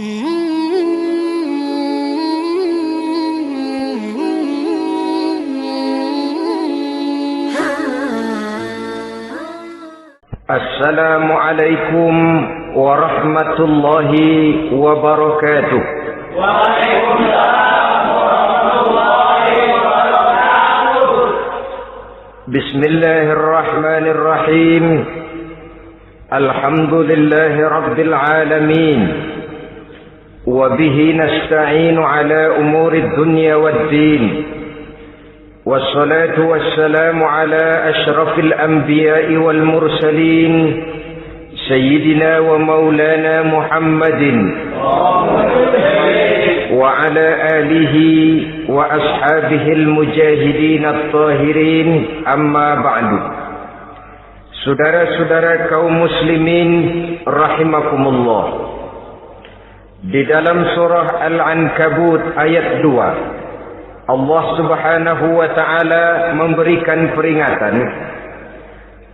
Assalamualaikum warahmatullahi wabarakatuh. Waalaikumsalam warahmatullahi wabarakatuh. Bismillahirrahmanirrahim. Alhamdulillahi rabbil alamin. Wa bihi nasta'inu ala umuri dunya waddin. والصلاة والسلام على أشرف الأنبياء والمرسلين سيدنا ومولانا محمد وعلى آله وأصحابه المجاهدين الطاهرين أما بعد. Saudara-saudara kaum muslimin rahimakumullah. Di dalam surah Al-Ankabut ayat 2, Allah subhanahu wa ta'ala memberikan peringatan.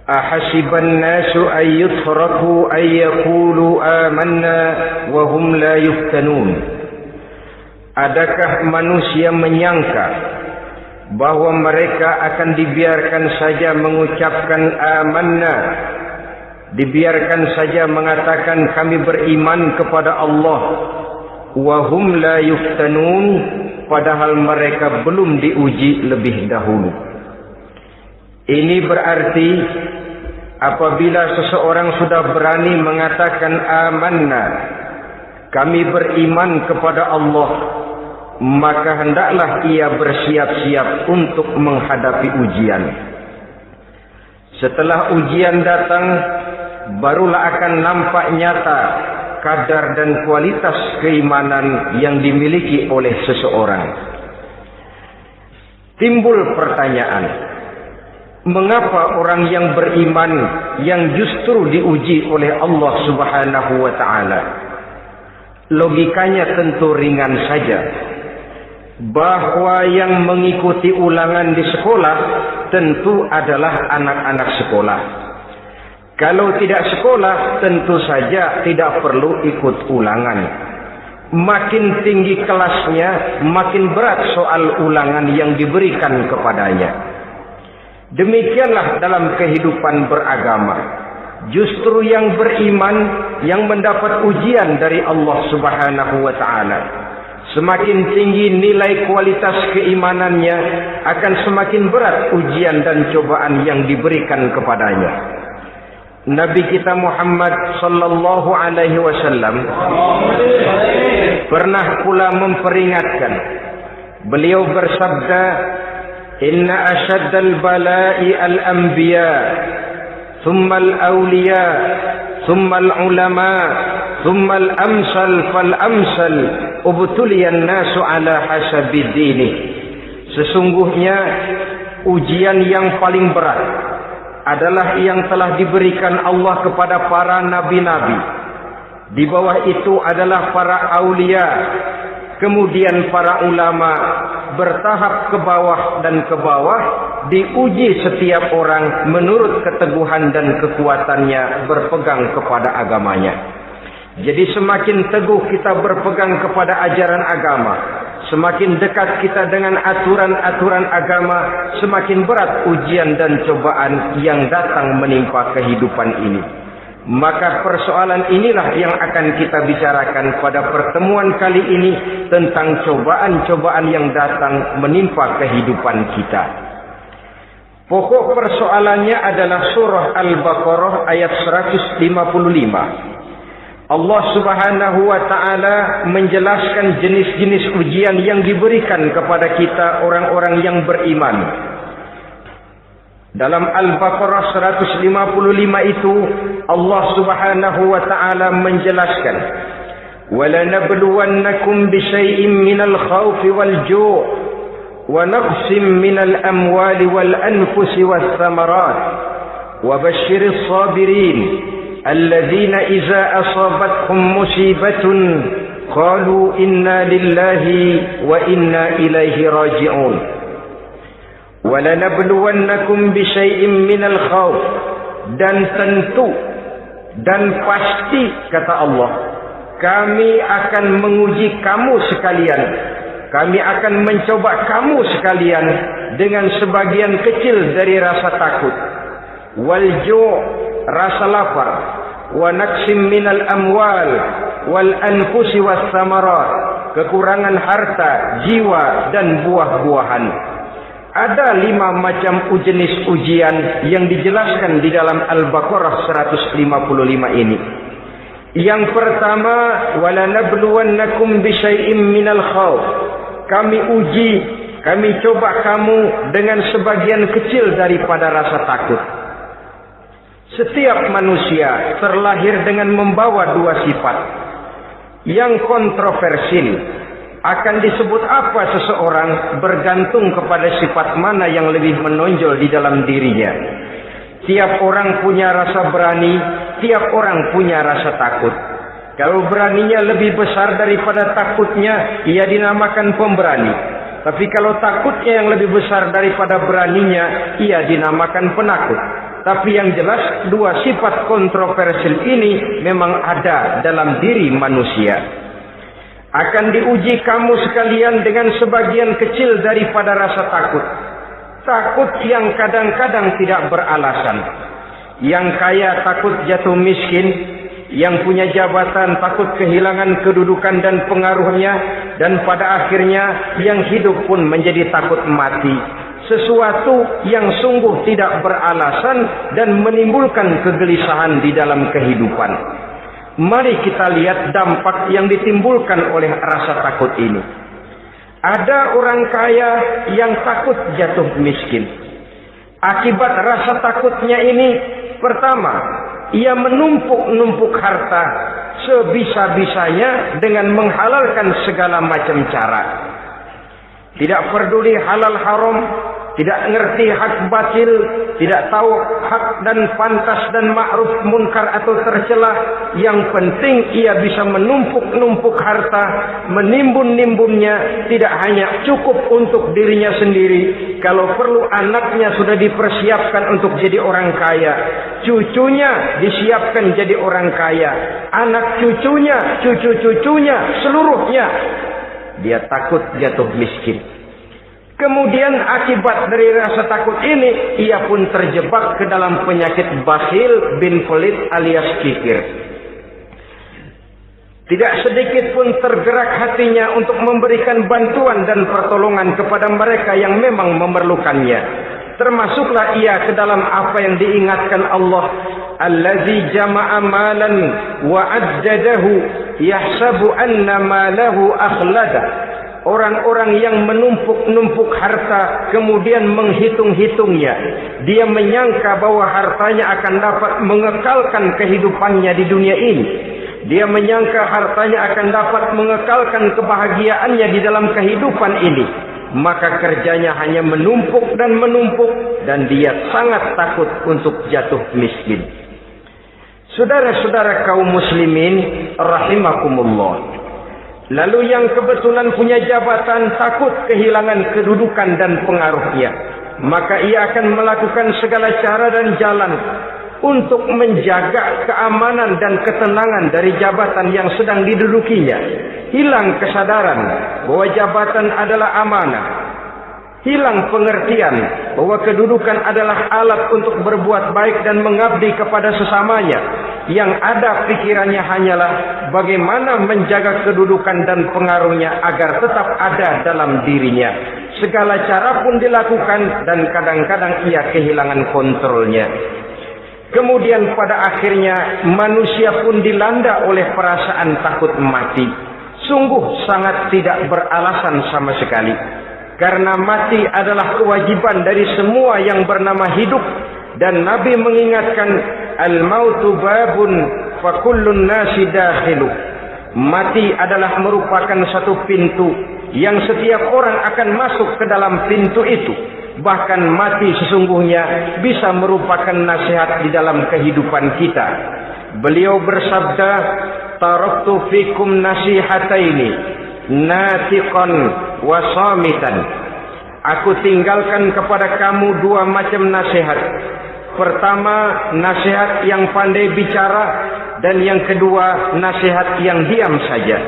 Ahasiban nasu ayyutraku ayyakulu amanna wa hum la yuftanun. Adakah manusia menyangka bahwa mereka akan dibiarkan saja mengucapkan amanna, dibiarkan saja mengatakan kami beriman kepada Allah, wa hum la yuftanun, padahal mereka belum diuji lebih dahulu. Ini berarti apabila seseorang sudah berani mengatakan amanna, kami beriman kepada Allah, maka hendaklah ia bersiap-siap untuk menghadapi ujian. Setelah ujian datang, barulah akan nampak nyata kadar dan kualitas keimanan yang dimiliki oleh seseorang. Timbul pertanyaan, mengapa orang yang beriman yang justru diuji oleh Allah Subhanahu wa ta'ala? Logikanya tentu ringan saja, bahwa yang mengikuti ulangan di sekolah tentu adalah anak-anak sekolah. Kalau tidak sekolah, tentu saja tidak perlu ikut ulangan. Makin tinggi kelasnya, makin berat soal ulangan yang diberikan kepadanya. Demikianlah dalam kehidupan beragama. Justru yang beriman, yang mendapat ujian dari Allah Subhanahu wa ta'ala, semakin tinggi nilai kualitas keimanannya, akan semakin berat ujian dan cobaan yang diberikan kepadanya. Nabi kita Muhammad sallallahu alaihi wasallam pernah pula memperingatkan. Beliau bersabda, "Inna ashaddal bala'i al-anbiya, thumma al-awliya, thumma al-ulama, thumma al-amsal fal-amsal, ubtuliyan nasu ala hasabi dini." Sesungguhnya ujian yang paling berat adalah yang telah diberikan Allah kepada para nabi-nabi. Di bawah itu adalah para aulia, kemudian para ulama, bertahap ke bawah dan ke bawah, diuji setiap orang menurut keteguhan dan kekuatannya berpegang kepada agamanya. Jadi semakin teguh kita berpegang kepada ajaran agama, semakin dekat kita dengan aturan-aturan agama, semakin berat ujian dan cobaan yang datang menimpa kehidupan ini. Maka persoalan inilah yang akan kita bicarakan pada pertemuan kali ini, tentang cobaan-cobaan yang datang menimpa kehidupan kita. Pokok persoalannya adalah surah Al-Baqarah ayat 155. Allah Subhanahu wa ta'ala menjelaskan jenis-jenis ujian yang diberikan kepada kita orang-orang yang beriman. Dalam Al-Baqarah 155 itu Allah Subhanahu wa ta'ala menjelaskan, وَلَنَبْلُوَنَّكُمْ بِشَيْءٍ مِّنَ الْخَوْفِ وَالْجُوعِ وَنَقْصٍ مِّنَ الْأَمْوَالِ وَالْأَنفُسِ وَالثَّمَرَاتِ وَبَشِّرِ الصَّابِرِينَ الذين إذا أصابتهم مصيبة قالوا إنا لله وإنا إليه راجعون وَلَنَبْلُوَنَّكُمْ بِشَيْءٍ مِّنَ الْخَوْفِ, dan tentu dan pasti, kata Allah, kami akan menguji kamu sekalian. Kami akan mencoba kamu sekalian dengan sebagian kecil dari rasa takut. Wal ju', rasa lapar. Wa naqsim minal amwal wal anfusi was samarat, kekurangan harta, jiwa dan buah-buahan. Ada 5 macam jenis ujian yang dijelaskan di dalam Al-Baqarah 155 ini. Yang pertama, walanabluwannakum bisyai'im minal khawf. Kami uji, kami coba kamu dengan sebagian kecil daripada rasa takut. Setiap manusia terlahir dengan membawa 2 sifat. Yang kontroversil, akan disebut apa seseorang bergantung kepada sifat mana yang lebih menonjol di dalam dirinya. Tiap orang punya rasa berani, tiap orang punya rasa takut. Kalau beraninya lebih besar daripada takutnya, ia dinamakan pemberani. Tapi kalau takutnya yang lebih besar daripada beraninya, ia dinamakan penakut. Tapi yang jelas, 2 sifat kontroversial ini memang ada dalam diri manusia. Akan diuji kamu sekalian dengan sebagian kecil daripada rasa takut. Takut yang kadang-kadang tidak beralasan. Yang kaya takut jatuh miskin, yang punya jabatan takut kehilangan kedudukan dan pengaruhnya, dan pada akhirnya yang hidup pun menjadi takut mati. Sesuatu yang sungguh tidak beralasan dan menimbulkan kegelisahan di dalam kehidupan. Mari kita lihat dampak yang ditimbulkan oleh rasa takut ini. Ada orang kaya yang takut jatuh miskin. Akibat rasa takutnya ini, pertama, ia menumpuk-numpuk harta sebisa-bisanya dengan menghalalkan segala macam cara. Tidak peduli halal haram, tidak ngerti hak batil, tidak tahu hak dan pantas dan ma'ruf munkar atau tercela. Yang penting ia bisa menumpuk-numpuk harta, menimbun-nimbunnya, tidak hanya cukup untuk dirinya sendiri. Kalau perlu anaknya sudah dipersiapkan untuk jadi orang kaya, cucunya disiapkan jadi orang kaya, anak cucunya, cucu-cucunya, seluruhnya. Dia takut jatuh miskin. Kemudian akibat dari rasa takut ini, ia pun terjebak ke dalam penyakit bakhil bin pelit alias kikir. Tidak sedikit pun tergerak hatinya untuk memberikan bantuan dan pertolongan kepada mereka yang memang memerlukannya. Termasuklah ia ke dalam apa yang diingatkan Allah, allazi jama'a malan wa addadahu yahsabu anna malahu akhlada. Orang-orang yang menumpuk-numpuk harta kemudian menghitung-hitungnya. Dia menyangka bahwa hartanya akan dapat mengekalkan kehidupannya di dunia ini. Dia menyangka hartanya akan dapat mengekalkan kebahagiaannya di dalam kehidupan ini. Maka kerjanya hanya menumpuk dan menumpuk, dan dia sangat takut untuk jatuh miskin. Saudara-saudara kaum muslimin rahimakumullah. Lalu yang kebetulan punya jabatan takut kehilangan kedudukan dan pengaruhnya. Maka ia akan melakukan segala cara dan jalan untuk menjaga keamanan dan ketenangan dari jabatan yang sedang didudukinya. Hilang kesadaran bahwa jabatan adalah amanah. Hilang pengertian bahwa kedudukan adalah alat untuk berbuat baik dan mengabdi kepada sesamanya. Yang ada pikirannya hanyalah bagaimana menjaga kedudukan dan pengaruhnya agar tetap ada dalam dirinya. Segala cara pun dilakukan dan kadang-kadang ia kehilangan kontrolnya. Kemudian pada akhirnya manusia pun dilanda oleh perasaan takut mati. Sungguh sangat tidak beralasan sama sekali. Karena mati adalah kewajiban dari semua yang bernama hidup. Dan Nabi mengingatkan, al-mautu babun fa kullun nasi dakhilu. Mati adalah merupakan satu pintu yang setiap orang akan masuk ke dalam pintu itu. Bahkan mati sesungguhnya bisa merupakan nasihat di dalam kehidupan kita. Beliau bersabda, taraktu fikum nasihataini, natiqan wa samitan. Aku tinggalkan kepada kamu 2 macam nasihat. Pertama, nasihat yang pandai bicara. dan yang kedua nasihat yang diam saja.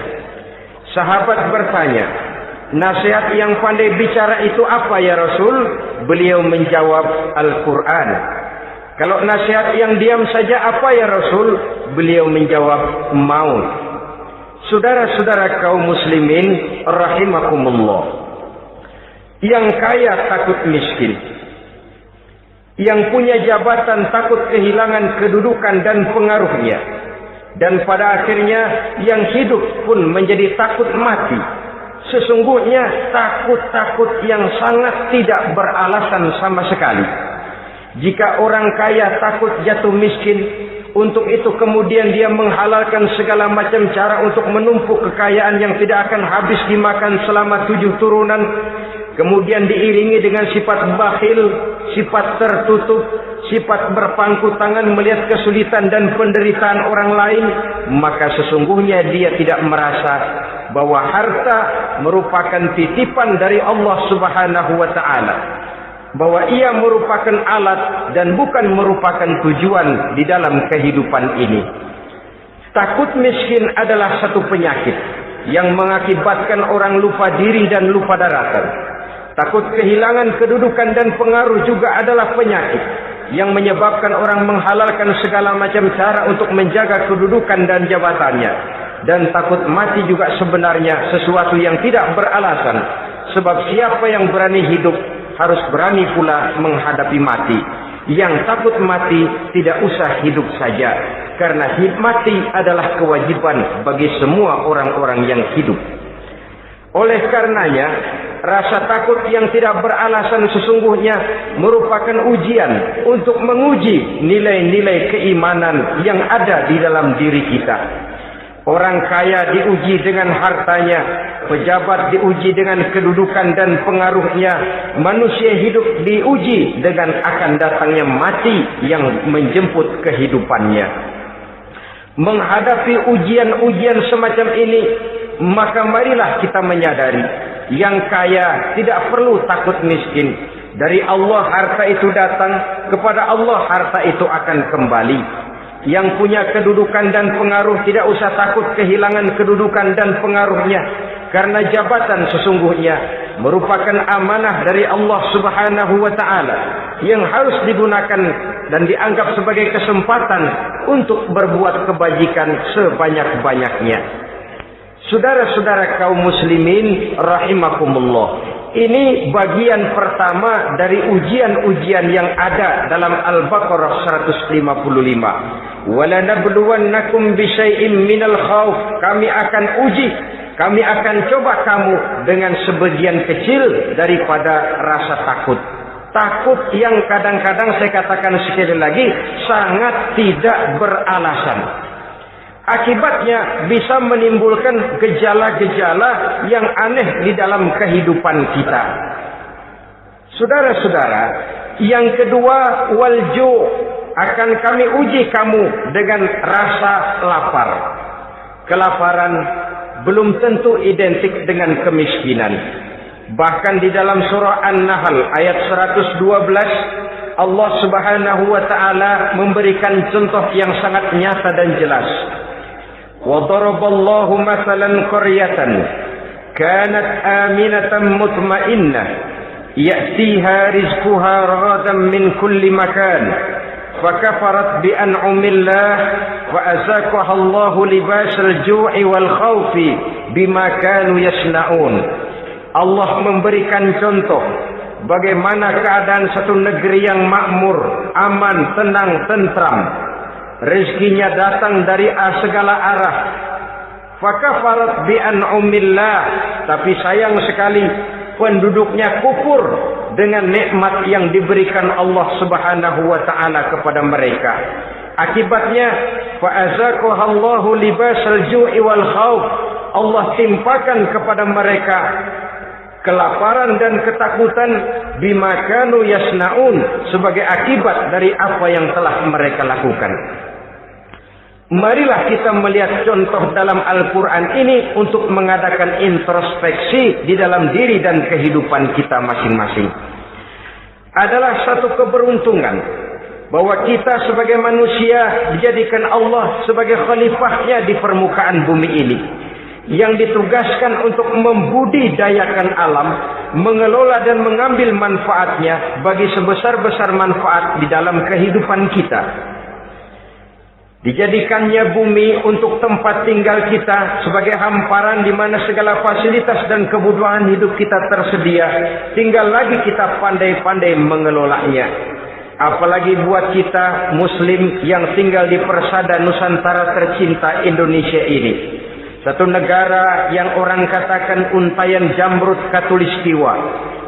Sahabat bertanya, nasihat yang pandai bicara itu apa ya Rasul? Beliau menjawab, Al-Quran. Kalau nasihat yang diam saja apa ya Rasul? Beliau menjawab, maut. Saudara-saudara kaum muslimin rahimakumullah, yang kaya takut miskin, yang punya jabatan takut kehilangan kedudukan dan pengaruhnya, dan pada akhirnya yang hidup pun menjadi takut mati. Sesungguhnya takut-takut yang sangat tidak beralasan sama sekali. Jika orang kaya takut jatuh miskin, untuk itu kemudian dia menghalalkan segala macam cara untuk menumpuk kekayaan yang tidak akan habis dimakan selama 7 turunan, kemudian diiringi dengan sifat bakhil, sifat tertutup, sifat berpangku tangan melihat kesulitan dan penderitaan orang lain, maka sesungguhnya dia tidak merasa bahwa harta merupakan titipan dari Allah Subhanahu wa taala, bahwa ia merupakan alat dan bukan merupakan tujuan di dalam kehidupan ini. Takut miskin adalah satu penyakit yang mengakibatkan orang lupa diri dan lupa daratan. Takut kehilangan kedudukan dan pengaruh juga adalah penyakit yang menyebabkan orang menghalalkan segala macam cara untuk menjaga kedudukan dan jabatannya. Dan takut mati juga sebenarnya sesuatu yang tidak beralasan, sebab siapa yang berani hidup harus berani pula menghadapi mati. Yang takut mati tidak usah hidup saja, karena mati adalah kewajiban bagi semua orang-orang yang hidup. Oleh karenanya, rasa takut yang tidak beralasan sesungguhnya merupakan ujian untuk menguji nilai-nilai keimanan yang ada di dalam diri kita. Orang kaya diuji dengan hartanya, pejabat diuji dengan kedudukan dan pengaruhnya, manusia hidup diuji dengan akan datangnya mati yang menjemput kehidupannya. Menghadapi ujian-ujian semacam ini, maka marilah kita menyadari, yang kaya tidak perlu takut miskin. Dari Allah harta itu datang, kepada Allah harta itu akan kembali. Yang punya kedudukan dan pengaruh tidak usah takut kehilangan kedudukan dan pengaruhnya, karena jabatan sesungguhnya merupakan amanah dari Allah Subhanahu wa taala yang harus digunakan dan dianggap sebagai kesempatan untuk berbuat kebajikan sebanyak-banyaknya. Saudara-saudara kaum muslimin rahimakumullah, ini bagian pertama dari ujian-ujian yang ada dalam Al-Baqarah 155. Walanabluwannakum bisyai'im minal khauf. Kami akan uji, kami akan coba kamu dengan sebagian kecil daripada rasa takut. Takut yang kadang-kadang saya katakan sekali lagi sangat tidak beralasan. Akibatnya bisa menimbulkan gejala-gejala yang aneh di dalam kehidupan kita. Saudara-saudara, yang kedua, walju, akan kami uji kamu dengan rasa lapar. Kelaparan belum tentu identik dengan kemiskinan. Bahkan di dalam surah An-Nahl ayat 112, Allah Subhanahu wa taala memberikan contoh yang sangat nyata dan jelas. وَضَرَبَ اللَّهُ مَثَلًا قَرْيَةً كَانَتْ آمِنَةً مُطْمَئِنَّةً يَأْتِيهَا رِزْقُهَا رَغَدًا مِنْ كُلِّ مَكَانٍ فَكَفَرَتْ بِأَنْعُمِ اللَّهِ فَأَذَاقَهَا اللَّهُ لِبَاسَ الْجُوعِ وَالْخَوْفِ بِمَا كَانُوا يَصْنَعُونَ. Allah memberikan contoh bagaimana keadaan satu negeri yang makmur, aman, tenang, tentram. Rezekinya datang dari segala arah. Fakafarat bi an'umillah, tapi sayang sekali penduduknya kufur dengan nikmat yang diberikan Allah Subhanahu wa taala kepada mereka. Akibatnya fa'azaqahallahu libasal ju'i wal khauf. Allah timpakan kepada mereka kelaparan dan ketakutan bima kanu yasnaun, sebagai akibat dari apa yang telah mereka lakukan. Marilah kita melihat contoh dalam Al-Quran ini untuk mengadakan introspeksi di dalam diri dan kehidupan kita masing-masing. Adalah satu keberuntungan bahwa kita sebagai manusia dijadikan Allah sebagai khalifahnya di permukaan bumi ini, yang ditugaskan untuk membudidayakan alam, mengelola dan mengambil manfaatnya bagi sebesar-besar manfaat di dalam kehidupan kita. Dijadikannya bumi untuk tempat tinggal kita sebagai hamparan di mana segala fasilitas dan kebutuhan hidup kita tersedia. Tinggal lagi kita pandai-pandai mengelolanya. Apalagi buat kita Muslim yang tinggal di persada Nusantara tercinta Indonesia ini. Satu negara yang orang katakan untayan jamrut katulistiwa,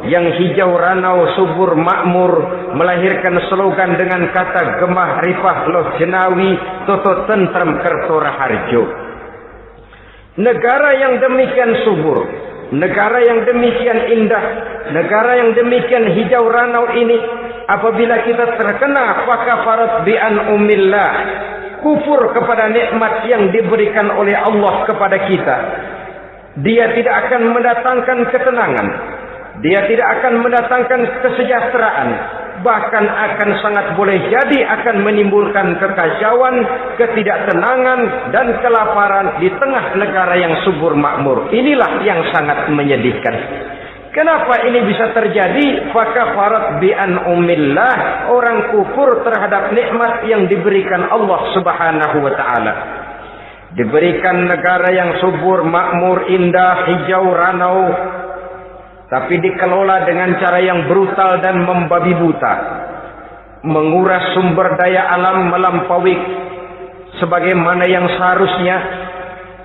yang hijau ranau subur makmur, melahirkan slogan dengan kata gemah rifah loh jenawi toto tentrem kerto raharjo. Negara yang demikian subur, negara yang demikian indah, negara yang demikian hijau ranau ini, apabila kita terkena fakafarat bi an umillah, kufur kepada nikmat yang diberikan oleh Allah kepada kita, dia tidak akan mendatangkan ketenangan, dia tidak akan mendatangkan kesejahteraan, bahkan akan sangat boleh jadi akan menimbulkan kekacauan, ketidaktenangan dan kelaparan di tengah negara yang subur makmur. Inilah yang sangat menyedihkan. Kenapa ini bisa terjadi? Fakafarat bi an umillah, orang kufur terhadap nikmat yang diberikan Allah Subhanahu wa taala. Diberikan negara yang subur, makmur, indah, hijau ranau, tapi dikelola dengan cara yang brutal dan membabi buta. Menguras sumber daya alam melampaui sebagaimana yang seharusnya,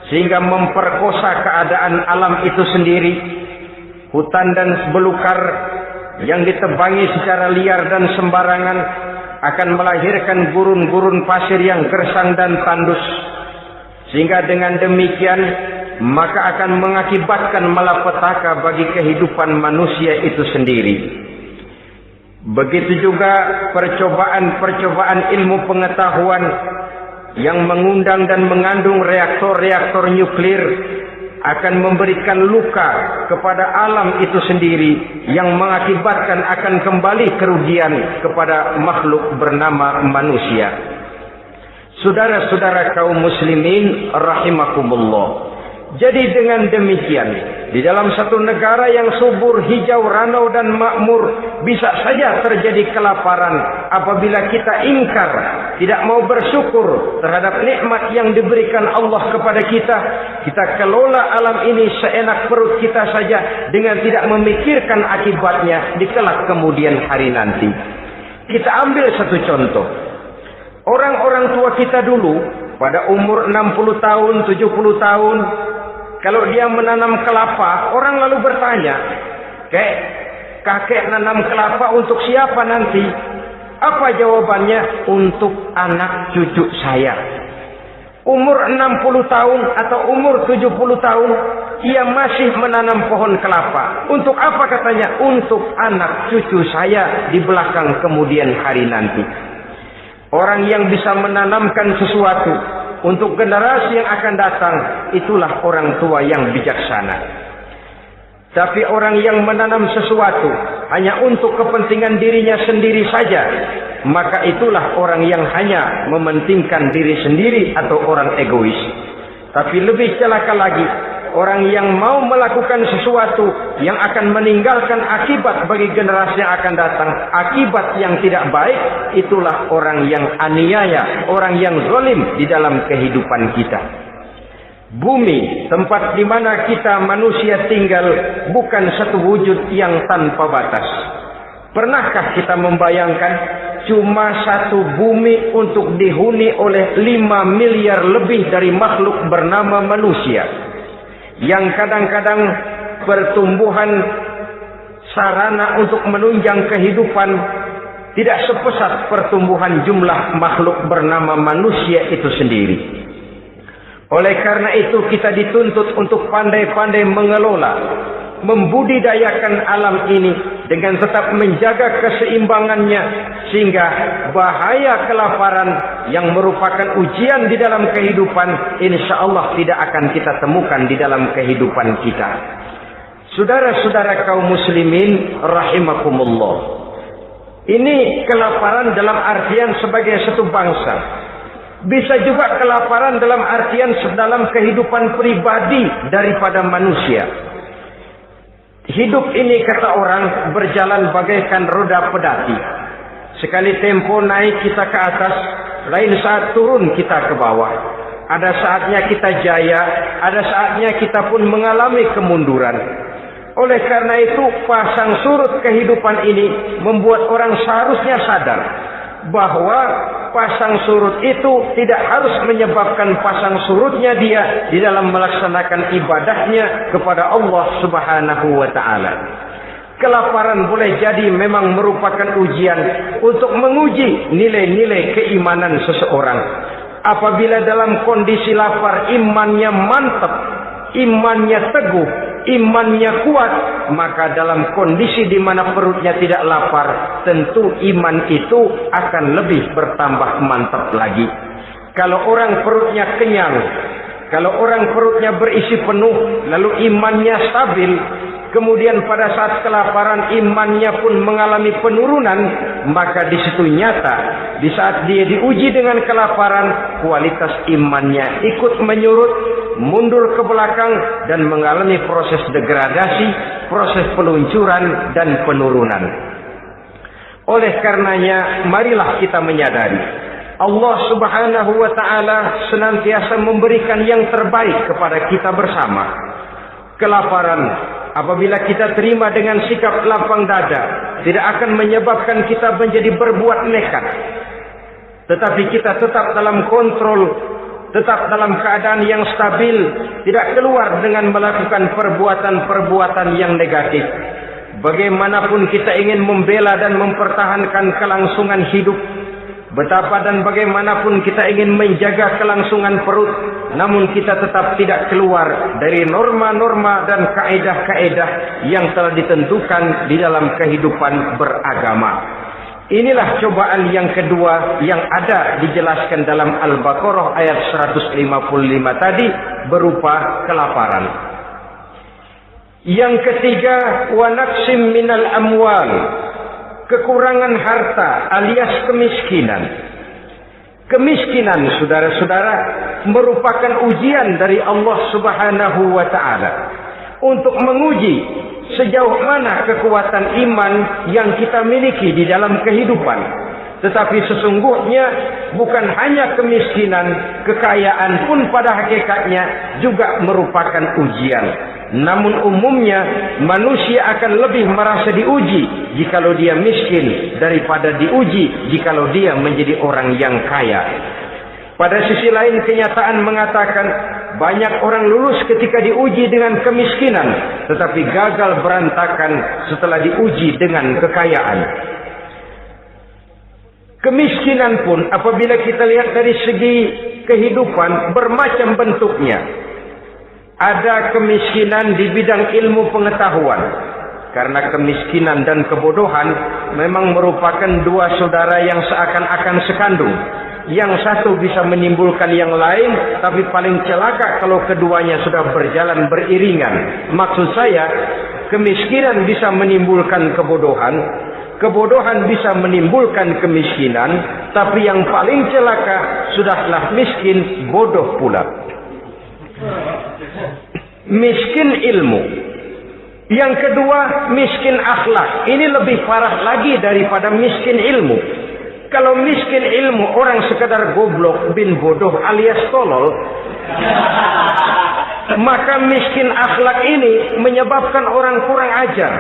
sehingga memperkosa keadaan alam itu sendiri. Hutan dan belukar yang ditebangi secara liar dan sembarangan akan melahirkan gurun-gurun pasir yang gersang dan tandus, sehingga dengan demikian maka akan mengakibatkan malapetaka bagi kehidupan manusia itu sendiri. Begitu juga percobaan-percobaan ilmu pengetahuan yang mengundang dan mengandung reaktor-reaktor nuklir akan memberikan luka kepada alam itu sendiri, yang mengakibatkan akan kembali kerugian kepada makhluk bernama manusia. Saudara-saudara kaum muslimin rahimakumullah. Jadi dengan demikian, di dalam satu negara yang subur, hijau, ranau dan makmur, bisa saja terjadi kelaparan apabila kita ingkar, tidak mau bersyukur terhadap nikmat yang diberikan Allah kepada kita. Kita kelola alam ini seenak perut kita saja dengan tidak memikirkan akibatnya di kelak kemudian hari nanti. Kita ambil satu contoh. Orang-orang tua kita dulu pada umur 60 tahun, 70 tahun, kalau dia menanam kelapa, orang lalu bertanya, kakek nanam kelapa untuk siapa nanti? Apa jawabannya? Untuk anak cucu saya. Umur 60 tahun atau umur 70 tahun, ia masih menanam pohon kelapa. Untuk apa katanya? Untuk anak cucu saya di belakang kemudian hari nanti. Orang yang bisa menanamkan sesuatu untuk generasi yang akan datang, itulah orang tua yang bijaksana. Tapi orang yang menanam sesuatu hanya untuk kepentingan dirinya sendiri saja, maka itulah orang yang hanya mementingkan diri sendiri atau orang egois. Tapi lebih celaka lagi, orang yang mau melakukan sesuatu yang akan meninggalkan akibat bagi generasi yang akan datang, akibat yang tidak baik, itulah orang yang aniaya, orang yang zalim di dalam kehidupan kita. Bumi, tempat di mana kita manusia tinggal, bukan satu wujud yang tanpa batas. Pernahkah kita membayangkan cuma satu bumi untuk dihuni oleh 5 miliar lebih dari makhluk bernama manusia, yang kadang-kadang pertumbuhan sarana untuk menunjang kehidupan tidak sepesat pertumbuhan jumlah makhluk bernama manusia itu sendiri. Oleh karena itu kita dituntut untuk pandai-pandai mengelola, membudidayakan alam ini dengan tetap menjaga keseimbangannya, sehingga bahaya kelaparan yang merupakan ujian di dalam kehidupan, insya Allah tidak akan kita temukan di dalam kehidupan kita. Saudara-saudara kaum muslimin rahimakumullah, Ini kelaparan dalam artian sebagai satu bangsa. Bisa juga kelaparan dalam artian dalam kehidupan pribadi daripada manusia. Hidup ini, kata orang, berjalan bagaikan roda pedati. Sekali tempo naik kita ke atas, lain saat turun kita ke bawah. Ada saatnya kita jaya, ada saatnya kita pun mengalami kemunduran. Oleh karena itu, pasang surut kehidupan ini membuat orang seharusnya sadar bahwa pasang surut itu tidak harus menyebabkan pasang surutnya dia di dalam melaksanakan ibadahnya kepada Allah Subhanahu wa ta'ala. Kelaparan boleh jadi memang merupakan ujian untuk menguji nilai-nilai keimanan seseorang. Apabila dalam kondisi lapar imannya mantap, imannya teguh, imannya kuat, maka dalam kondisi di mana perutnya tidak lapar, tentu iman itu akan lebih bertambah mantap lagi. Kalau orang perutnya kenyang, kalau orang perutnya berisi penuh, lalu imannya stabil, kemudian pada saat kelaparan imannya pun mengalami penurunan, maka di situ nyata, di saat dia diuji dengan kelaparan, kualitas imannya ikut menyurut, mundur ke belakang, dan mengalami proses degradasi, proses peluncuran dan penurunan. Oleh karenanya, marilah kita menyadari Allah Subhanahu wa ta'ala senantiasa memberikan yang terbaik kepada kita bersama. Kelaparan, apabila kita terima dengan sikap lapang dada, tidak akan menyebabkan kita menjadi berbuat nekat. Tetapi kita tetap dalam kontrol, tetap dalam keadaan yang stabil, tidak keluar dengan melakukan perbuatan-perbuatan yang negatif. Bagaimanapun kita ingin membela dan mempertahankan kelangsungan hidup, betapa dan bagaimanapun kita ingin menjaga kelangsungan perut, namun kita tetap tidak keluar dari norma-norma dan kaedah-kaedah yang telah ditentukan di dalam kehidupan beragama. Inilah cobaan yang kedua yang ada dijelaskan dalam Al-Baqarah ayat 155 tadi, berupa kelaparan. Yang ketiga, wa naqsim minal amwal, kekurangan harta alias kemiskinan. Kemiskinan, saudara-saudara, merupakan ujian dari Allah Subhanahu wa ta'ala untuk menguji sejauh mana kekuatan iman yang kita miliki di dalam kehidupan. Tetapi sesungguhnya bukan hanya kemiskinan, kekayaan pun pada hakikatnya juga merupakan ujian. Namun umumnya manusia akan lebih merasa diuji jikalau dia miskin daripada diuji jikalau dia menjadi orang yang kaya. Pada sisi lain, kenyataan mengatakan banyak orang lulus ketika diuji dengan kemiskinan, tetapi gagal berantakan setelah diuji dengan kekayaan. Kemiskinan pun apabila kita lihat dari segi kehidupan bermacam bentuknya. Ada kemiskinan di bidang ilmu pengetahuan. Karena kemiskinan dan kebodohan memang merupakan dua saudara yang seakan-akan sekandung. Yang satu bisa menimbulkan yang lain, tapi paling celaka kalau keduanya sudah berjalan beriringan. Maksud saya, kemiskinan bisa menimbulkan kebodohan, kebodohan bisa menimbulkan kemiskinan, tapi yang paling celaka sudahlah miskin, bodoh pula. Miskin ilmu. Yang kedua, miskin akhlak. Ini lebih parah lagi daripada miskin ilmu. Kalau miskin ilmu, orang sekadar goblok bin bodoh alias tolol, maka miskin akhlak ini menyebabkan orang kurang ajar,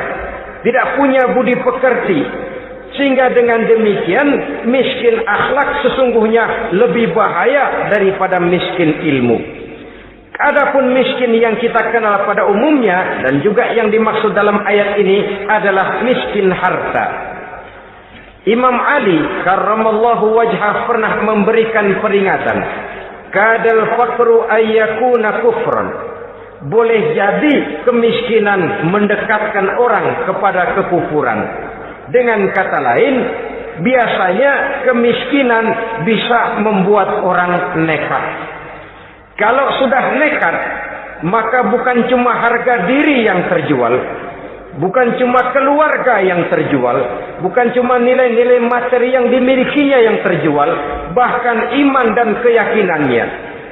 tidak punya budi pekerti. Sehingga dengan demikian miskin akhlak sesungguhnya lebih bahaya daripada miskin ilmu. Adapun miskin yang kita kenal pada umumnya dan juga yang dimaksud dalam ayat ini adalah miskin harta. Imam Ali karramallahu wajhah pernah memberikan peringatan, kadal faqru ayyakuna kufran. Boleh jadi kemiskinan mendekatkan orang kepada kekufuran. Dengan kata lain, biasanya kemiskinan bisa membuat orang nekat. Kalau sudah nekat, maka bukan cuma harga diri yang terjual, Bukan cuma keluarga yang terjual, bukan cuma nilai-nilai materi yang dimilikinya yang terjual, bahkan iman dan keyakinannya,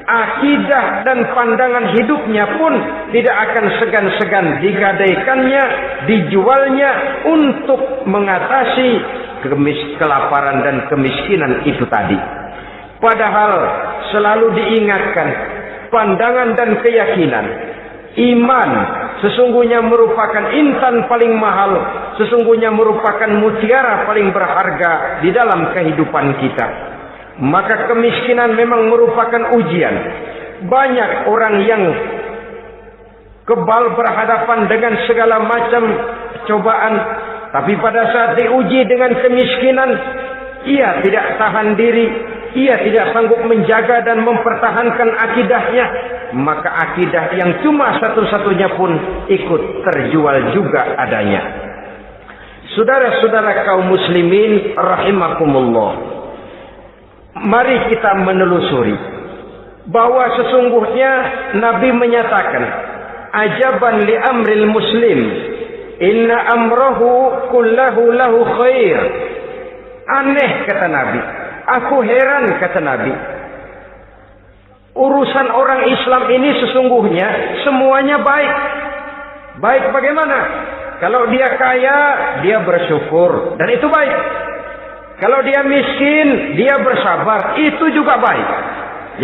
akidah dan pandangan hidupnya pun tidak akan segan-segan digadaikannya, dijualnya untuk mengatasi kelaparan dan kemiskinan itu tadi. Padahal selalu diingatkan, pandangan dan keyakinan, iman sesungguhnya merupakan intan paling mahal, sesungguhnya merupakan mutiara paling berharga di dalam kehidupan kita. Maka kemiskinan memang merupakan ujian. Banyak orang yang kebal berhadapan dengan segala macam cobaan, tapi pada saat diuji dengan kemiskinan, ia tidak tahan diri, ia tidak sanggup menjaga dan mempertahankan akidahnya, maka akidah yang cuma satu-satunya pun ikut terjual juga adanya. Saudara-saudara kaum muslimin rahimakumullah, mari kita menelusuri bahwa sesungguhnya Nabi menyatakan, ajaban li amril muslim, inna amrahu kullahu lahu khair. Aneh kata Nabi, aku heran kata Nabi, urusan orang Islam ini sesungguhnya semuanya baik. Baik bagaimana? Kalau dia kaya, dia bersyukur, dan itu baik. Kalau dia miskin, dia bersabar, itu juga baik.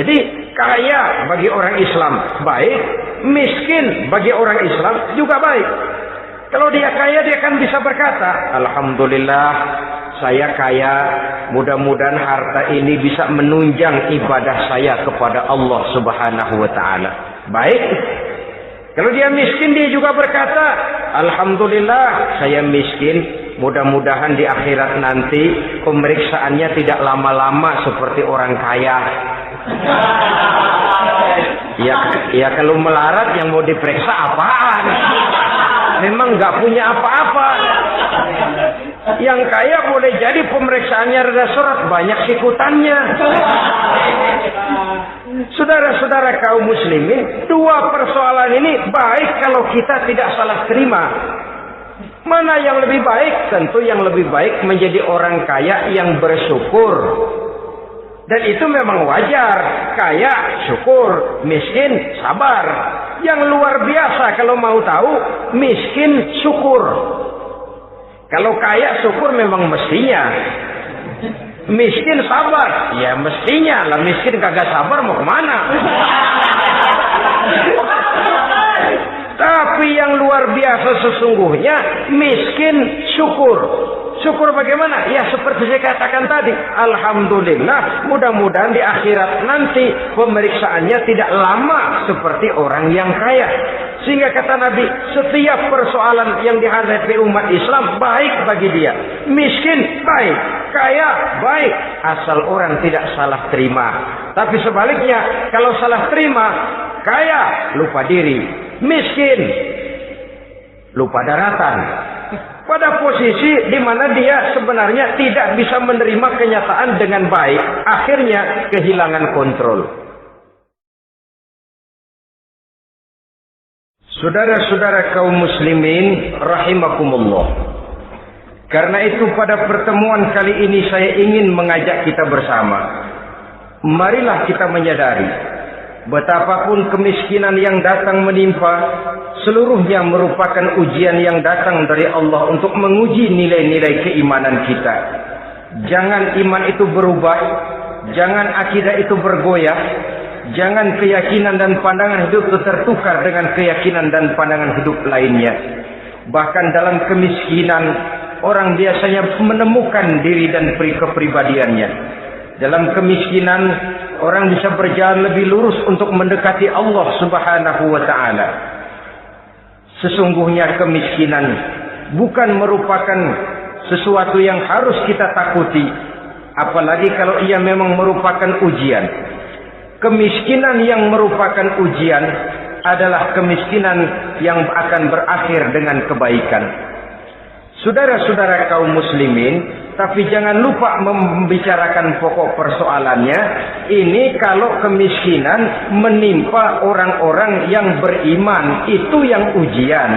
Jadi kaya bagi orang Islam baik, miskin bagi orang Islam juga baik. Kalau dia kaya, dia kan bisa berkata, alhamdulillah saya kaya, mudah-mudahan harta ini bisa menunjang ibadah saya kepada Allah Subhanahu wa taala. Baik. Kalau dia miskin, dia juga berkata, alhamdulillah saya miskin, mudah-mudahan di akhirat nanti pemeriksaannya tidak lama-lama seperti orang kaya. Ya kalau melarat yang mau diperiksa apaan? Memang nggak punya apa-apa. Yang kaya boleh jadi pemeriksaannya rada surat, banyak sikutannya. Saudara-saudara kaum muslimin, dua persoalan ini baik kalau kita tidak salah terima. Mana yang lebih baik? Tentu yang lebih baik menjadi orang kaya yang bersyukur. Dan itu memang wajar. Kaya syukur, miskin sabar. Yang luar biasa kalau mau tahu, miskin syukur. Kalau kaya syukur memang mestinya. Miskin sabar, ya mestinya lah. Miskin kagak sabar mau kemana? Tapi yang luar biasa sesungguhnya miskin syukur. Syukur bagaimana? Ya seperti saya katakan tadi, alhamdulillah, mudah-mudahan di akhirat nanti pemeriksaannya tidak lama seperti orang yang kaya. Sehingga kata Nabi, setiap persoalan yang dihadapi umat Islam baik bagi dia. Miskin baik, kaya baik, asal orang tidak salah terima. Tapi sebaliknya, kalau salah terima, kaya lupa diri, miskin lupa daratan. Pada posisi di mana dia sebenarnya tidak bisa menerima kenyataan dengan baik, akhirnya kehilangan kontrol. Saudara-saudara kaum muslimin rahimakumullah. Karena itu pada pertemuan kali ini saya ingin mengajak kita bersama. Marilah kita menyadari betapapun kemiskinan yang datang menimpa, seluruhnya merupakan ujian yang datang dari Allah untuk menguji nilai-nilai keimanan kita. Jangan iman itu berubah, jangan akidah itu bergoyah, jangan keyakinan dan pandangan hidup itu tertukar dengan keyakinan dan pandangan hidup lainnya. Bahkan dalam kemiskinan, orang biasanya menemukan diri dan kepribadiannya. Dalam kemiskinan, orang bisa berjalan lebih lurus untuk mendekati Allah Subhanahu wa ta'ala. Sesungguhnya kemiskinan bukan merupakan sesuatu yang harus kita takuti, apalagi kalau ia memang merupakan ujian. Kemiskinan yang merupakan ujian adalah kemiskinan yang akan berakhir dengan kebaikan. Saudara-saudara kaum muslimin, tapi jangan lupa membicarakan pokok persoalannya. Ini kalau kemiskinan menimpa orang-orang yang beriman, itu yang ujian.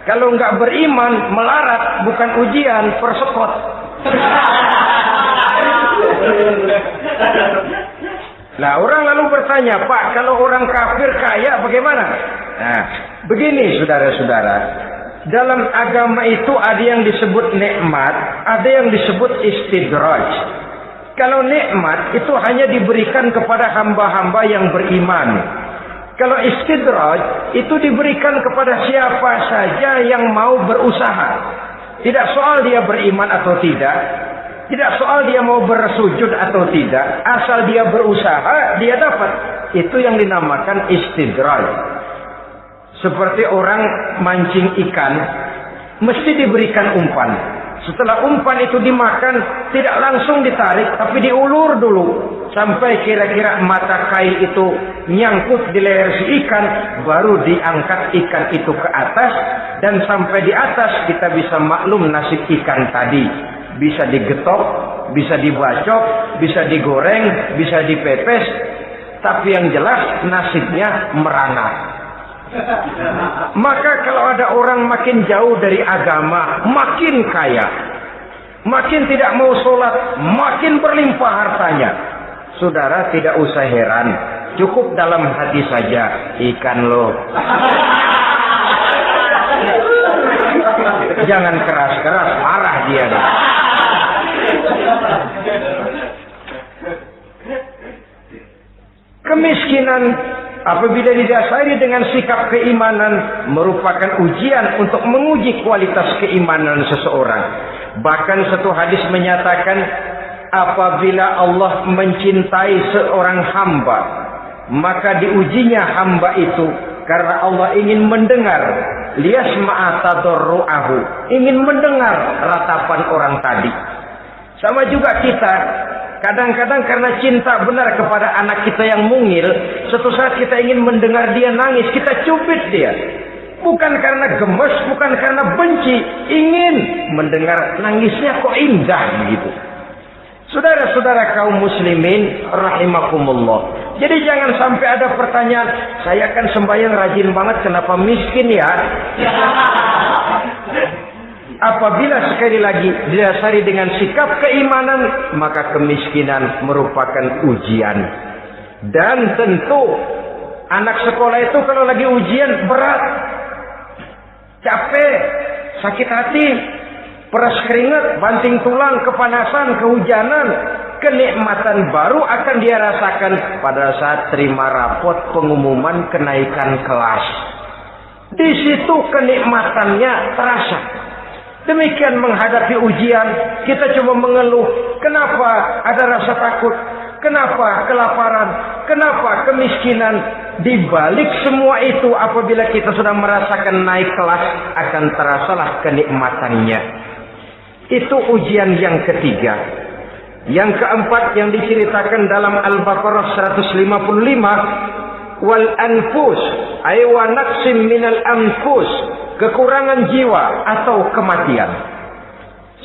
Kalau nggak beriman, melarat, bukan ujian, persekot. Nah, orang lalu bertanya, Pak, kalau orang kafir kaya bagaimana? Nah, begini saudara-saudara, dalam agama itu ada yang disebut nikmat, ada yang disebut istidraj. Kalau nikmat itu hanya diberikan kepada hamba-hamba yang beriman. Kalau istidraj itu diberikan kepada siapa saja yang mau berusaha. Tidak soal dia beriman atau tidak. Tidak soal dia mau bersujud atau tidak. Asal dia berusaha, dia dapat. Itu yang dinamakan istidraj. Seperti orang mancing ikan, mesti diberikan umpan. Setelah umpan itu dimakan, tidak langsung ditarik, tapi diulur dulu. Sampai kira-kira mata kail itu nyangkut di leher si ikan, baru diangkat ikan itu ke atas. Dan sampai di atas kita bisa maklum nasib ikan tadi. Bisa digetok, bisa dibacok, bisa digoreng, bisa dipepes. Tapi yang jelas nasibnya merana. Maka kalau ada orang makin jauh dari agama, makin kaya, makin tidak mau sholat, makin berlimpah hartanya, saudara tidak usah heran, cukup dalam hati saja, ikan lo. Jangan keras-keras, marah dia. Kemiskinan apabila didasari dengan sikap keimanan merupakan ujian untuk menguji kualitas keimanan seseorang. Bahkan satu hadis menyatakan apabila Allah mencintai seorang hamba, maka diujinya hamba itu karena Allah ingin mendengar liyasma'a tadarru'ahu, ingin mendengar ratapan orang tadi. Sama juga kita, kadang-kadang karena cinta benar kepada anak kita yang mungil, suatu saat kita ingin mendengar dia nangis, kita cubit dia. Bukan karena gemes, bukan karena benci, ingin mendengar nangisnya kok indah begitu. Saudara-saudara kaum muslimin rahimakumullah. Jadi jangan sampai ada pertanyaan, saya kan sembahyang rajin banget, kenapa miskin ya? Apabila sekali lagi didasari dengan sikap keimanan, maka kemiskinan merupakan ujian. Dan tentu anak sekolah itu kalau lagi ujian berat, capek, sakit hati, peras keringat, banting tulang, kepanasan, kehujanan, kenikmatan baru akan dia rasakan pada saat terima rapot pengumuman kenaikan kelas. Di situ kenikmatannya terasa. Demikian menghadapi ujian, kita coba mengeluh, kenapa ada rasa takut, kenapa kelaparan, kenapa kemiskinan. Di balik semua itu, apabila kita sudah merasakan naik kelas, akan terasalah kenikmatannya. Itu ujian yang ketiga. Yang keempat yang diceritakan dalam Al-Baqarah 155, wal anfus ay wa naqsim minal anfus, kekurangan jiwa atau kematian.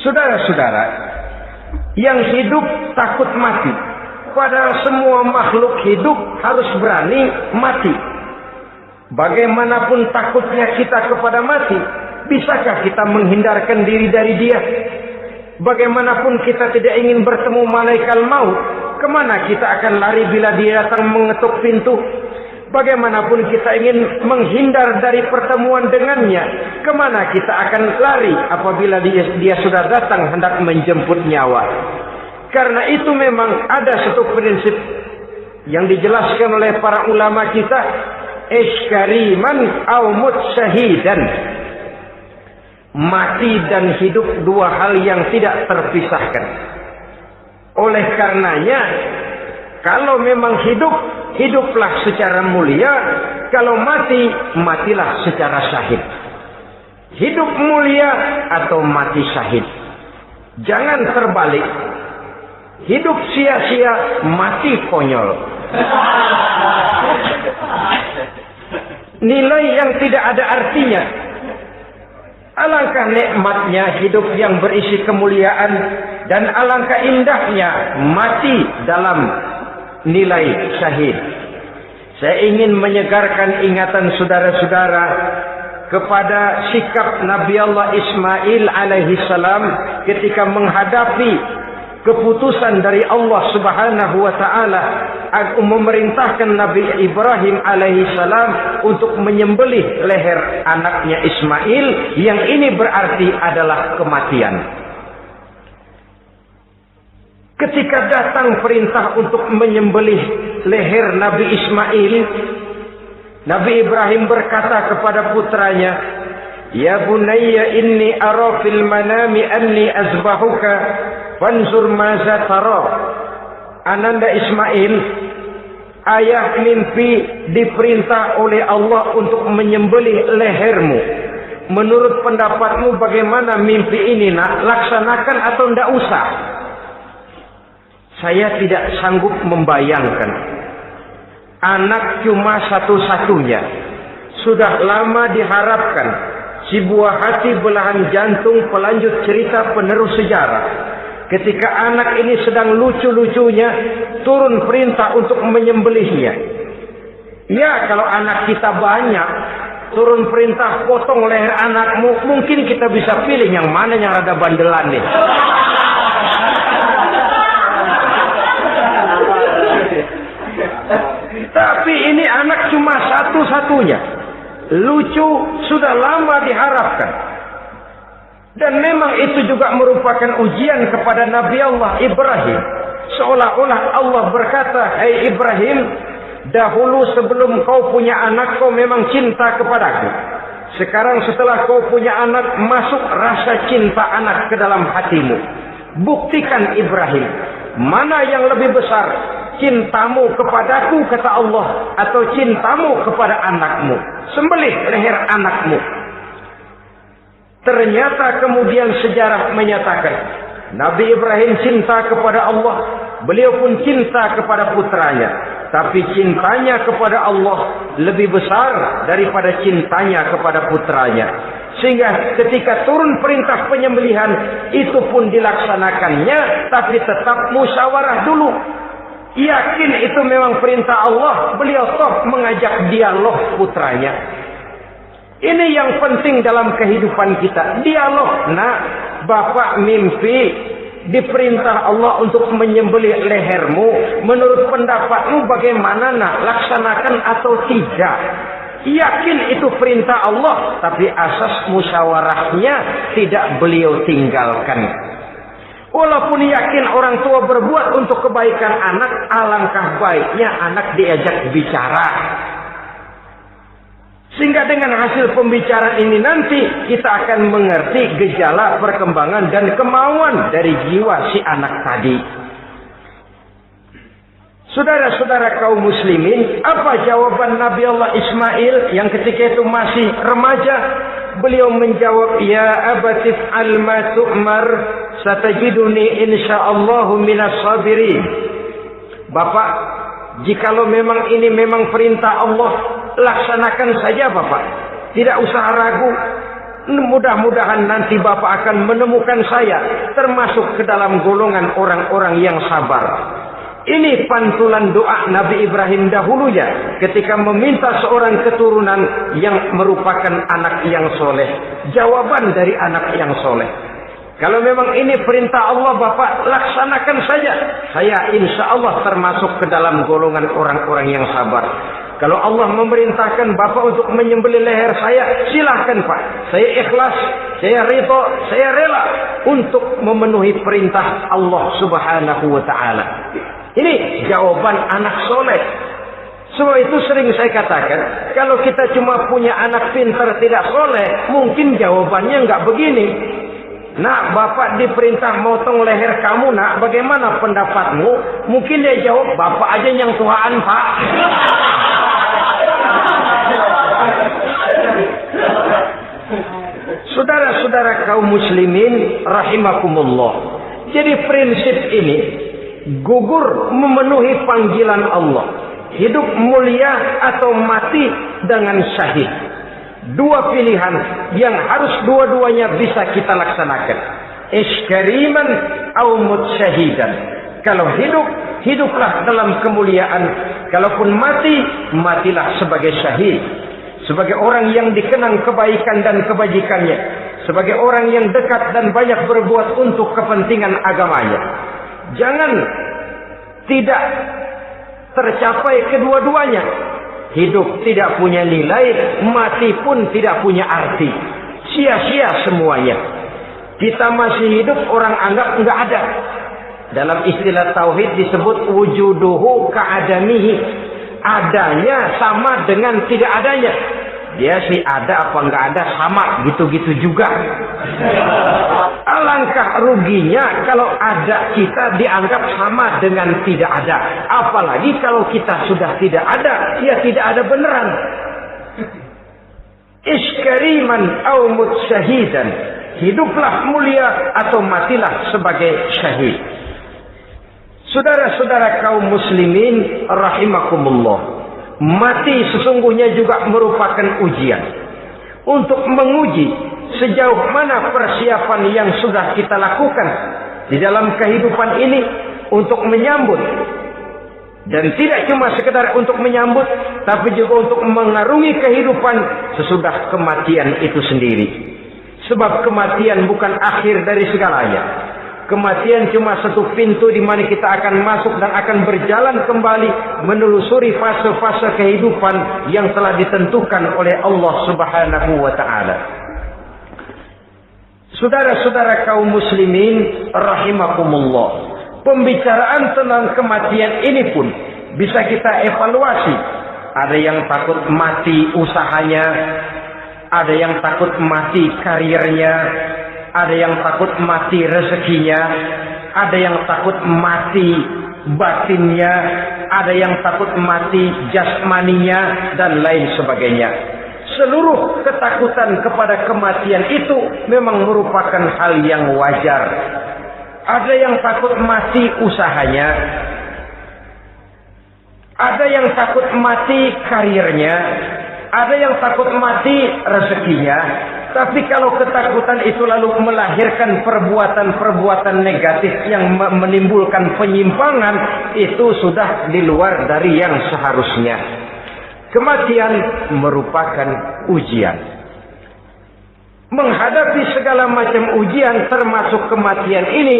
Saudara-saudara, yang hidup takut mati, padahal semua makhluk hidup harus berani mati. Bagaimanapun takutnya kita kepada mati, bisakah kita menghindarkan diri dari dia? Bagaimanapun kita tidak ingin bertemu malaikat maut, kemana kita akan lari bila dia datang mengetuk pintu? Bagaimanapun kita ingin menghindar dari pertemuan dengannya, kemana kita akan lari apabila dia sudah datang hendak menjemput nyawa? Karena itu memang ada satu prinsip yang dijelaskan oleh para ulama kita, iskariman au mut syahidan. Mati dan hidup dua hal yang tidak terpisahkan. Oleh karenanya, kalau memang hidup, hiduplah secara mulia. Kalau mati, matilah secara syahid. Hidup mulia atau mati syahid. Jangan terbalik. Hidup sia-sia, mati konyol. Nilai yang tidak ada artinya. Alangkah nikmatnya hidup yang berisi kemuliaan, dan alangkah indahnya mati dalam nilai syahid. Saya ingin menyegarkan ingatan saudara-saudara kepada sikap Nabi Allah Ismail alaihi salam ketika menghadapi keputusan dari Allah Subhanahu wa taala memerintahkan Nabi Ibrahim alaihi salam untuk menyembelih leher anaknya Ismail, yang ini berarti adalah kematian. Ketika datang perintah untuk menyembelih leher Nabi Ismail, Nabi Ibrahim berkata kepada putranya, "Ya bunayya inni ara fil manami anni azbahuka fanzur maza tara." Ananda Ismail, ayah mimpi diperintah oleh Allah untuk menyembelih lehermu. Menurut pendapatmu bagaimana mimpi ini, nak? Laksanakan atau tidak usah? Saya tidak sanggup membayangkan. Anak cuma satu-satunya. Sudah lama diharapkan. Si buah hati, belahan jantung, pelanjut cerita, penerus sejarah. Ketika anak ini sedang lucu-lucunya, turun perintah untuk menyembelihnya. Ya, kalau anak kita banyak, turun perintah potong leher anakmu, mungkin kita bisa pilih yang mana yang rada bandelan nih. Tapi ini anak cuma satu-satunya. Lucu, sudah lama diharapkan. Dan memang itu juga merupakan ujian kepada Nabi Allah Ibrahim. Seolah-olah Allah berkata, "Hai Ibrahim, dahulu sebelum kau punya anak, kau memang cinta kepadaku. Sekarang setelah kau punya anak, masuk rasa cinta anak ke dalam hatimu. Buktikan Ibrahim, mana yang lebih besar, cintamu kepadaku, kata Allah, atau cintamu kepada anakmu. Sembelih leher anakmu." Ternyata kemudian sejarah menyatakan Nabi Ibrahim cinta kepada Allah, beliau pun cinta kepada putranya. Tapi cintanya kepada Allah lebih besar daripada cintanya kepada putranya. Sehingga ketika turun perintah penyembelihan, itu pun dilaksanakannya, tapi tetap musyawarah dulu. Yakin itu memang perintah Allah, beliau toh mengajak dialog putranya. Ini yang penting dalam kehidupan kita. Dialog. Nah, bapak mimpi diperintah Allah untuk menyembelih lehermu. Menurut pendapatmu bagaimana, nak? Laksanakan atau tidak? Yakin itu perintah Allah, tapi asas musyawarahnya tidak beliau tinggalkan. Walaupun yakin orang tua berbuat untuk kebaikan anak, alangkah baiknya anak diajak bicara. Sehingga dengan hasil pembicaraan ini nanti kita akan mengerti gejala perkembangan dan kemauan dari jiwa si anak tadi. Saudara-saudara kaum muslimin, apa jawaban Nabi Allah Ismail yang ketika itu masih remaja? Beliau menjawab, "Ya abatif al-ma tu'mar, satajiduni insyaallahu minas sabirin." Bapak, jikalau memang ini memang perintah Allah, laksanakan saja Bapak. Tidak usah ragu. Mudah-mudahan nanti Bapak akan menemukan saya termasuk ke dalam golongan orang-orang yang sabar. Ini pantulan doa Nabi Ibrahim dahulunya ketika meminta seorang keturunan yang merupakan anak yang soleh. Jawaban dari anak yang soleh. Kalau memang ini perintah Allah Bapak, laksanakan saja. Saya insya Allah termasuk ke dalam golongan orang-orang yang sabar. Kalau Allah memerintahkan Bapak untuk menyembelih leher saya, silahkan Pak. Saya ikhlas, saya ridho, saya rela untuk memenuhi perintah Allah Subhanahu wa ta'ala. Ini jawaban anak soleh. Sebab itu sering saya katakan, kalau kita cuma punya anak pintar tidak soleh, mungkin jawabannya nggak begini. Nak, Bapak diperintah motong leher kamu, nak, bagaimana pendapatmu? Mungkin dia jawab, Bapak aja yang Tuhan, Pak. Saudara-saudara kaum muslimin rahimakumullah. Jadi prinsip ini gugur memenuhi panggilan Allah. Hidup mulia atau mati dengan syahid. Dua pilihan yang harus dua-duanya bisa kita laksanakan. Iskariman au mutsyahidan. Kalau hidup, hiduplah dalam kemuliaan. Kalaupun mati, matilah sebagai syahid. sebagai orang yang dikenang kebaikan dan kebajikannya, sebagai orang yang dekat dan banyak berbuat untuk kepentingan agamanya. Jangan tidak tercapai kedua-duanya. Hidup tidak punya nilai, mati pun tidak punya arti. Sia-sia semuanya. Kita masih hidup, orang anggap enggak ada. Dalam istilah tauhid disebut wujuduhu ka'adamihi. Adanya sama dengan tidak adanya. Dia sih ada apa enggak ada sama, gitu-gitu juga. Alangkah ruginya kalau ada kita dianggap sama dengan tidak ada. Apalagi kalau kita sudah tidak ada, ya tidak ada beneran. Iskariman au mut syahidan. Hiduplah mulia atau matilah sebagai syahid. Saudara-saudara kaum muslimin rahimakumullah. Mati sesungguhnya juga merupakan ujian. Untuk menguji sejauh mana persiapan yang sudah kita lakukan di dalam kehidupan ini untuk menyambut. Dan tidak cuma sekedar untuk menyambut, tapi juga untuk mengarungi kehidupan sesudah kematian itu sendiri. Sebab kematian bukan akhir dari segalanya. Kematian cuma satu pintu di mana kita akan masuk dan akan berjalan kembali menelusuri fase-fase kehidupan yang telah ditentukan oleh Allah Subhanahu wa taala. Saudara-saudara kaum muslimin rahimakumullah. Pembicaraan tentang kematian ini pun bisa kita evaluasi. Ada yang takut mati usahanya, ada yang takut mati karirnya, ada yang takut mati rezekinya, ada yang takut mati batinnya, ada yang takut mati jasmaninya, dan lain sebagainya. Seluruh ketakutan kepada kematian itu memang merupakan hal yang wajar. Ada yang takut mati usahanya, ada yang takut mati karirnya, ada yang takut mati rezekinya. Tapi kalau ketakutan itu lalu melahirkan perbuatan-perbuatan negatif yang menimbulkan penyimpangan, itu sudah di luar dari yang seharusnya. Kematian merupakan ujian. Menghadapi segala macam ujian termasuk kematian ini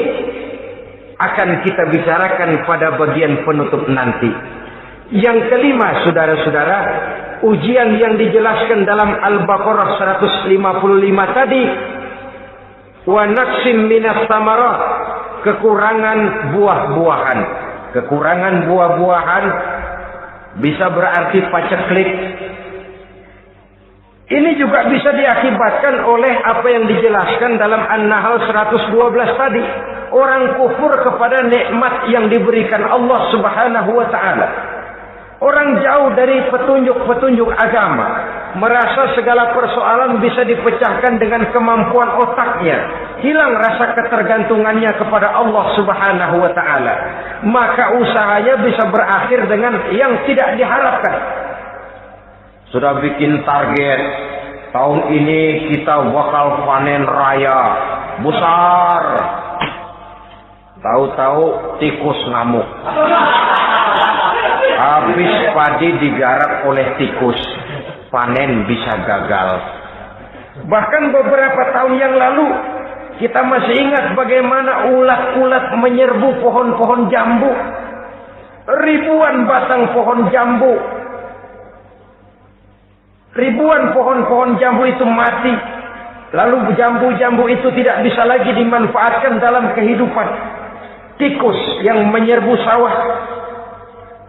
akan kita bicarakan pada bagian penutup nanti. Yang kelima, saudara-saudara, ujian yang dijelaskan dalam Al-Baqarah 155 tadi, wa naqsim minas samarat, kekurangan buah-buahan. Kekurangan buah-buahan bisa berarti paceklik. Ini juga bisa diakibatkan oleh apa yang dijelaskan dalam An-Nahl 112 tadi. Orang kufur kepada nikmat yang diberikan Allah Subhanahu wa taala. Orang jauh dari petunjuk-petunjuk agama, merasa segala persoalan bisa dipecahkan dengan kemampuan otaknya, hilang rasa ketergantungannya kepada Allah Subhanahu wa taala. Maka usahanya bisa berakhir dengan yang tidak diharapkan. Sudah bikin target, tahun ini kita bakal panen raya besar. Tahu-tahu tikus ngamuk. Habis padi digarap oleh tikus, panen bisa gagal. Bahkan beberapa tahun yang lalu, kita masih ingat bagaimana ulat-ulat menyerbu pohon-pohon jambu. Ribuan batang pohon jambu, ribuan pohon-pohon jambu itu mati. Lalu jambu-jambu itu tidak bisa lagi dimanfaatkan dalam kehidupan. Tikus yang menyerbu sawah,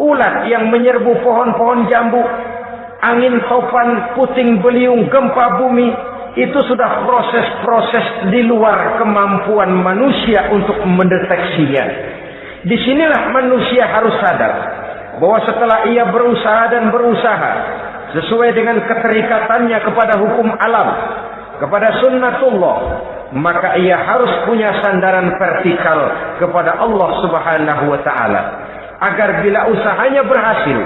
ulat yang menyerbu pohon-pohon jambu, angin topan, puting beliung, gempa bumi, itu sudah proses-proses di luar kemampuan manusia untuk mendeteksinya. Disinilah manusia harus sadar bahwa setelah ia berusaha dan berusaha sesuai dengan keterikatannya kepada hukum alam, kepada sunnatullah, maka ia harus punya sandaran vertikal kepada Allah Subhanahu wa taala. Agar bila usahanya berhasil,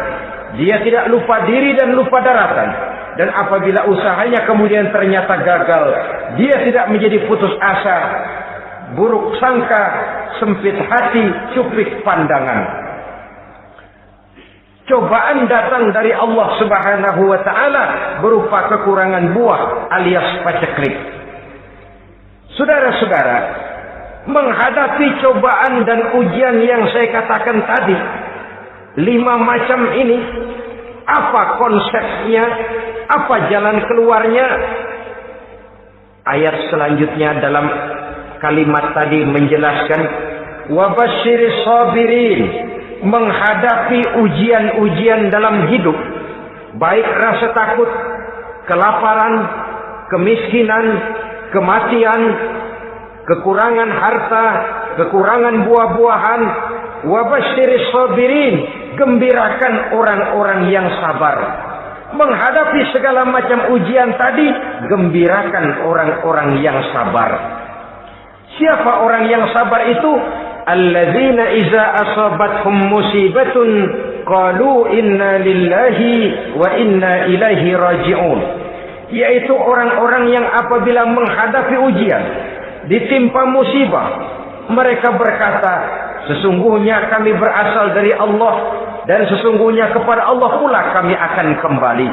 dia tidak lupa diri dan lupa daratan. Dan apabila usahanya kemudian ternyata gagal, dia tidak menjadi putus asa, buruk sangka, sempit hati, cuplik pandangan. Cobaan datang dari Allah Subhanahu wa ta'ala berupa kekurangan buah alias paceklik. Saudara-saudara, menghadapi cobaan dan ujian yang saya katakan tadi, 5 macam ini, apa konsepnya, apa jalan keluarnya? Ayat selanjutnya dalam kalimat tadi menjelaskan, wabasyiris sabirin, menghadapi ujian-ujian dalam hidup, baik rasa takut, kelaparan, kemiskinan, kematian, kekurangan harta, kekurangan buah-buahan. Wabasyiris sabirin, gembirakan orang-orang yang sabar. Menghadapi segala macam ujian tadi, gembirakan orang-orang yang sabar. Siapa orang yang sabar itu? Alladzina iza asabathum musibatun qalu inna lillahi wa inna ilaihi raji'un. Yaitu orang-orang yang apabila menghadapi ujian, ditimpa musibah, mereka berkata, sesungguhnya kami berasal dari Allah dan sesungguhnya kepada Allah pula kami akan kembali.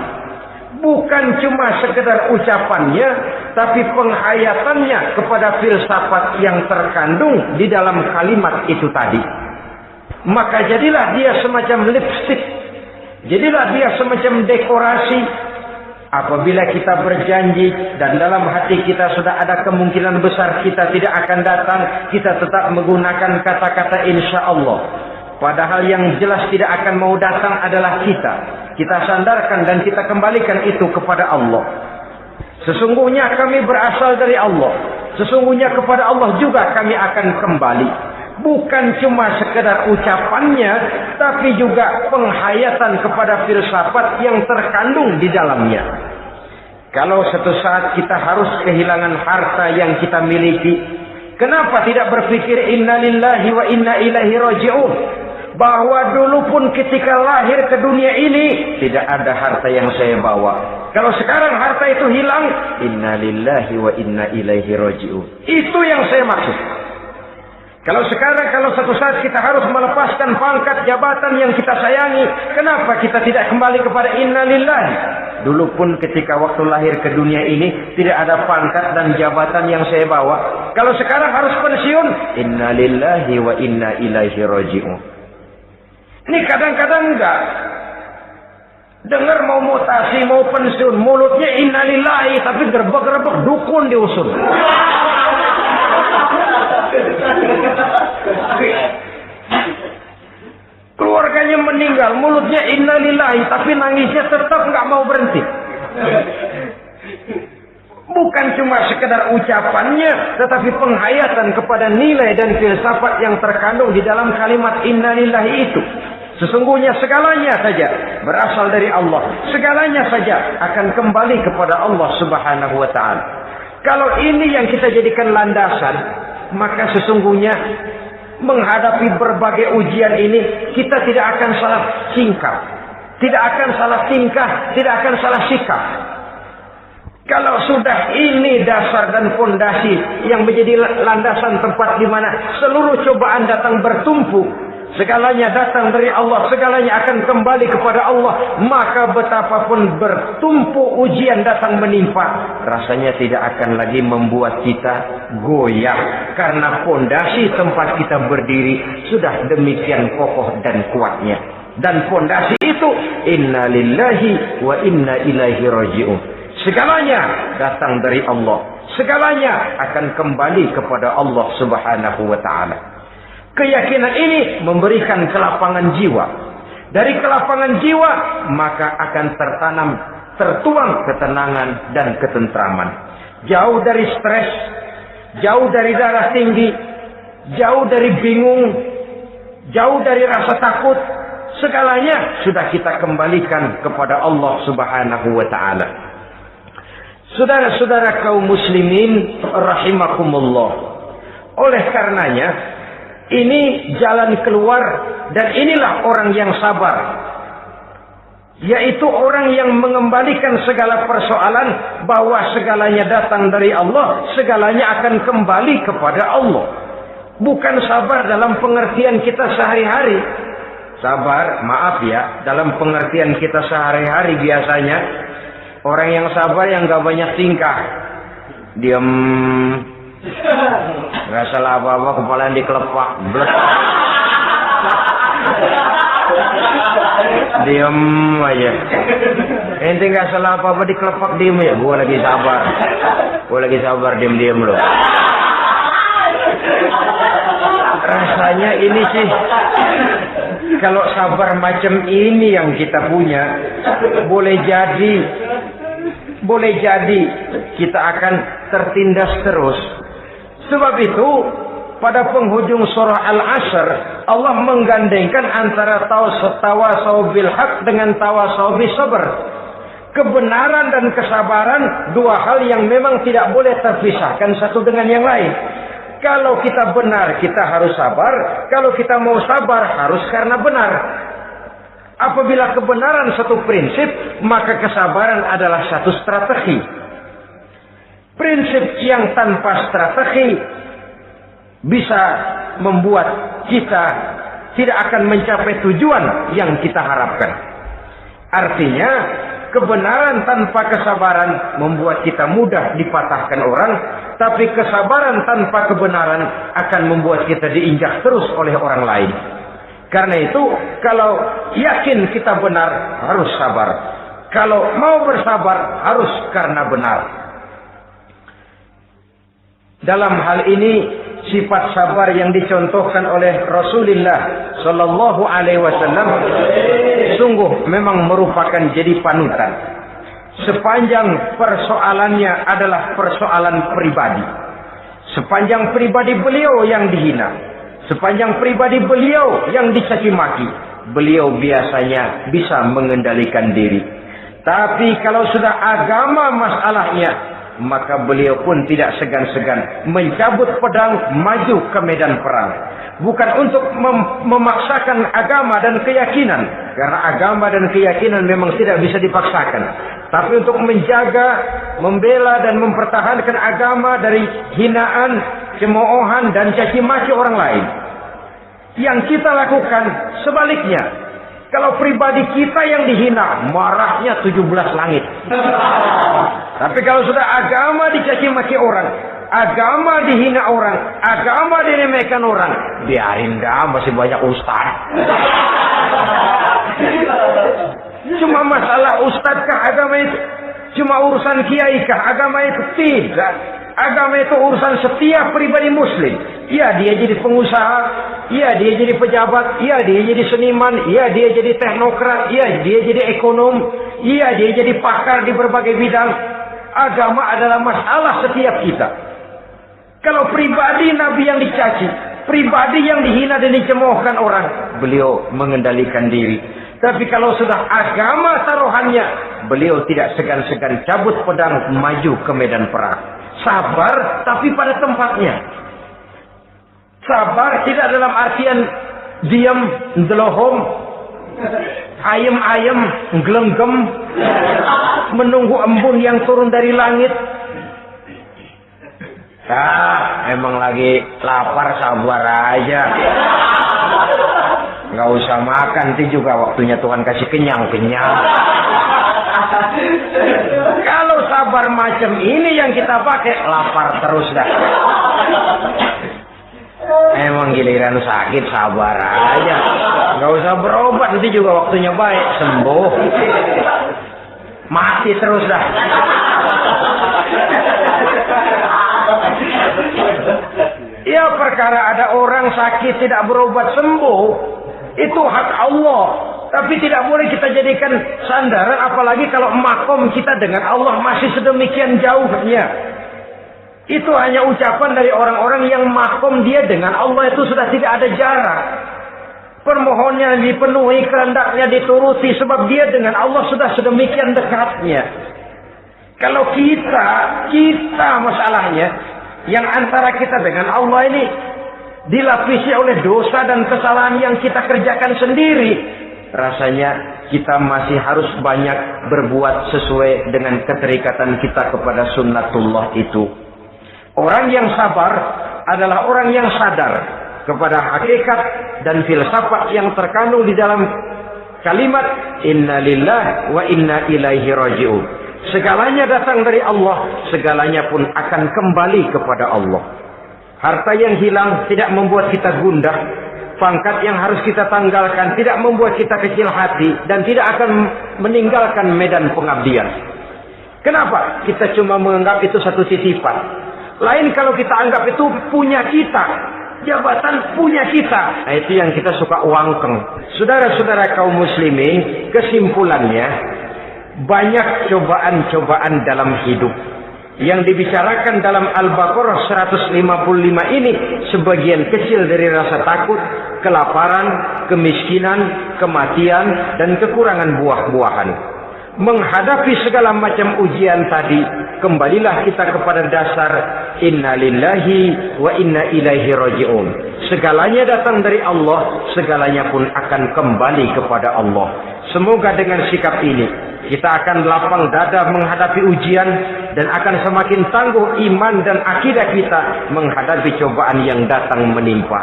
Bukan cuma sekedar ucapannya, tapi penghayatannya kepada filsafat yang terkandung di dalam kalimat itu tadi. Maka jadilah dia semacam lipstick, jadilah dia semacam dekorasi. Apabila kita berjanji dan dalam hati kita sudah ada kemungkinan besar kita tidak akan datang, kita tetap menggunakan kata-kata insya Allah. Padahal yang jelas tidak akan mau datang adalah kita. Kita sandarkan dan kita kembalikan itu kepada Allah. Sesungguhnya kami berasal dari Allah. Sesungguhnya kepada Allah juga kami akan kembali. Bukan cuma sekedar ucapannya, tapi juga penghayatan kepada filsafat yang terkandung di dalamnya. Kalau suatu saat kita harus kehilangan harta yang kita miliki, kenapa tidak berpikir inna lillahi wa inna ilaihi raji'un? Bahwa dulu pun ketika lahir ke dunia ini tidak ada harta yang saya bawa. Kalau sekarang harta itu hilang, inna lillahi wa inna ilaihi raji'un. Itu yang saya maksud. Kalau sekarang, kalau suatu saat kita harus melepaskan pangkat jabatan yang kita sayangi, kenapa kita tidak kembali kepada inna lillahi? Dulu pun ketika waktu lahir ke dunia ini tidak ada pangkat dan jabatan yang saya bawa. Kalau sekarang harus pensiun, inna lillahi wa inna ilaihi raji'un. Ini kadang-kadang enggak. Dengar mau mutasi, mau pensiun, mulutnya innalillahi, tapi gerbek-gerbek dukun diusul. Keluarganya meninggal, mulutnya innalillahi, tapi nangisnya tetap enggak mau berhenti. Bukan cuma sekedar ucapannya, tetapi penghayatan kepada nilai dan filsafat yang terkandung di dalam kalimat innalillahi itu. Sesungguhnya segalanya saja berasal dari Allah. Segalanya saja akan kembali kepada Allah Subhanahu wa ta'ala. Kalau ini yang kita jadikan landasan, maka sesungguhnya menghadapi berbagai ujian ini, kita tidak akan salah singkap, tidak akan salah tingkah, tidak akan salah sikap. Kalau sudah ini dasar dan fondasi yang menjadi landasan tempat di mana seluruh cobaan datang bertumpu, segalanya datang dari Allah, segalanya akan kembali kepada Allah, maka betapapun bertumpu ujian datang menimpa, rasanya tidak akan lagi membuat kita goyah, karena fondasi tempat kita berdiri sudah demikian kokoh dan kuatnya. Dan fondasi itu inna lillahi wa inna ilaihi raji'un. Segalanya datang dari Allah, segalanya akan kembali kepada Allah Subhanahu wa ta'ala. Keyakinan ini memberikan kelapangan jiwa. Dari kelapangan jiwa, maka akan tertuang ketenangan dan ketentraman. Jauh dari stres, jauh dari darah tinggi, jauh dari bingung, jauh dari rasa takut. Segalanya sudah kita kembalikan kepada Allah Subhanahu wa ta'ala. Saudara-saudara kaum muslimin rahimakumullah. Oleh karenanya, ini jalan keluar dan inilah orang yang sabar. Yaitu orang yang mengembalikan segala persoalan bahwa segalanya datang dari Allah, segalanya akan kembali kepada Allah. Bukan sabar dalam pengertian kita sehari-hari. Sabar, maaf ya, dalam pengertian kita sehari-hari biasanya orang yang sabar yang gak banyak tingkah, diam, gak salah apa-apa, kepala yang dikelepak, diam aja. Ente gak salah apa-apa dikelepak, diam ya. Gua lagi sabar, diam-diam loh. Rasanya ini sih, kalau sabar macam ini yang kita punya, boleh jadi kita akan tertindas terus. Sebab itu pada penghujung surah Al-Asr, Allah menggandengkan antara tawasau bil haq dengan tawasau bis sabr. Kebenaran dan kesabaran, dua hal yang memang tidak boleh terpisahkan satu dengan yang lain. Kalau kita benar, kita harus sabar. Kalau kita mau sabar, harus karena benar. Apabila kebenaran satu prinsip, maka kesabaran adalah satu strategi. Prinsip yang tanpa strategi bisa membuat kita tidak akan mencapai tujuan yang kita harapkan. Artinya, kebenaran tanpa kesabaran membuat kita mudah dipatahkan orang, tapi kesabaran tanpa kebenaran akan membuat kita diinjak terus oleh orang lain. Karena itu, kalau yakin kita benar, harus sabar. Kalau mau bersabar, harus karena benar. Dalam hal ini, sifat sabar yang dicontohkan oleh Rasulullah Sallallahu Alaihi Wasallam sungguh memang merupakan jadi panutan. Sepanjang persoalannya adalah persoalan pribadi, sepanjang pribadi beliau yang dihina, sepanjang pribadi beliau yang dicaci maki, beliau biasanya bisa mengendalikan diri. Tapi kalau sudah agama masalahnya, maka beliau pun tidak segan-segan mencabut pedang, maju ke medan perang. Bukan untuk memaksakan agama dan keyakinan, karena agama dan keyakinan memang tidak bisa dipaksakan, tapi untuk menjaga, membela dan mempertahankan agama dari hinaan, cemoohan dan caci maki orang lain. Yang kita lakukan sebaliknya. Kalau pribadi kita yang dihina, marahnya 17 langit. Tapi kalau sudah agama dicaci maki orang, agama dihina orang, agama diremehkan orang, biarin dah, masih banyak ustaz. Cuma masalah ustadkah agama itu? Cuma urusan kiai kah agama itu? Tidak. Agama itu urusan setiap pribadi muslim. Ya dia jadi pengusaha, ya dia jadi pejabat, ya dia jadi seniman, ya dia jadi teknokrat, ya dia jadi ekonom, ya dia jadi pakar di berbagai bidang. Agama adalah masalah setiap kita. Kalau pribadi Nabi yang dicaci, pribadi yang dihina dan dicemoohkan orang, beliau mengendalikan diri. Tapi kalau sudah agama taruhannya, beliau tidak segan-segan cabut pedang, maju ke medan perang. Sabar, tapi pada tempatnya. Sabar tidak dalam artian diam, ndelohom, ayem-ayem, nggelenggem, menunggu embun yang turun dari langit. Emang lagi lapar, sabar aja. Nggak usah makan, nanti juga waktunya Tuhan kasih kenyang-kenyang. Kalau sabar macam ini yang kita pakai, lapar terus dah. Emang giliran sakit, sabar aja. Nggak usah berobat, nanti juga waktunya baik, sembuh. Mati terus dah. Ya perkara ada orang sakit tidak berobat sembuh, itu hak Allah. Tapi tidak boleh kita jadikan sandaran, apalagi kalau makom kita dengan Allah masih sedemikian jauhnya. Itu hanya ucapan dari orang-orang yang makom dia dengan Allah itu sudah tidak ada jarak. Permohonannya dipenuhi, kehendaknya dituruti, sebab dia dengan Allah sudah sedemikian dekatnya. Kalau kita masalahnya, yang antara kita dengan Allah ini dilapisi oleh dosa dan kesalahan yang kita kerjakan sendiri. Rasanya kita masih harus banyak berbuat sesuai dengan keterikatan kita kepada sunnatullah itu. Orang yang sabar adalah orang yang sadar kepada hakikat dan filsafat yang terkandung di dalam kalimat inna lillahi wa inna ilaihi raji'un. Segalanya datang dari Allah, segalanya pun akan kembali kepada Allah. Harta yang hilang tidak membuat kita gundah, pangkat yang harus kita tanggalkan tidak membuat kita kecil hati, dan tidak akan meninggalkan medan pengabdian. Kenapa? Kita cuma menganggap itu satu titipan. Lain kalau kita anggap itu punya kita, jabatan punya kita. Nah, itu yang kita suka uangkeng. Saudara-saudara kaum muslimin, kesimpulannya banyak cobaan-cobaan dalam hidup. Yang dibicarakan dalam Al-Baqarah 155 ini sebagian kecil dari rasa takut, kelaparan, kemiskinan, kematian, dan kekurangan buah-buahan. Menghadapi segala macam ujian tadi, kembalilah kita kepada dasar inna lillahi wa inna ilaihi raji'un. Segalanya datang dari Allah, segalanya pun akan kembali kepada Allah. Semoga dengan sikap ini kita akan lapang dada menghadapi ujian, dan akan semakin tangguh iman dan akidah kita menghadapi cobaan yang datang menimpa.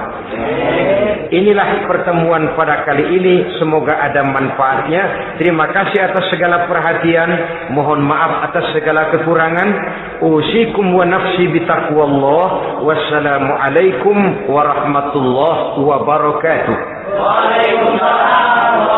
Inilah pertemuan pada kali ini, semoga ada manfaatnya. Terima kasih atas segala perhatian, mohon maaf atas segala kekurangan. Usikum wa nafsi bitaqwallah. Wassalamualaikum warahmatullahi wabarakatuh. Waalaikumsalam.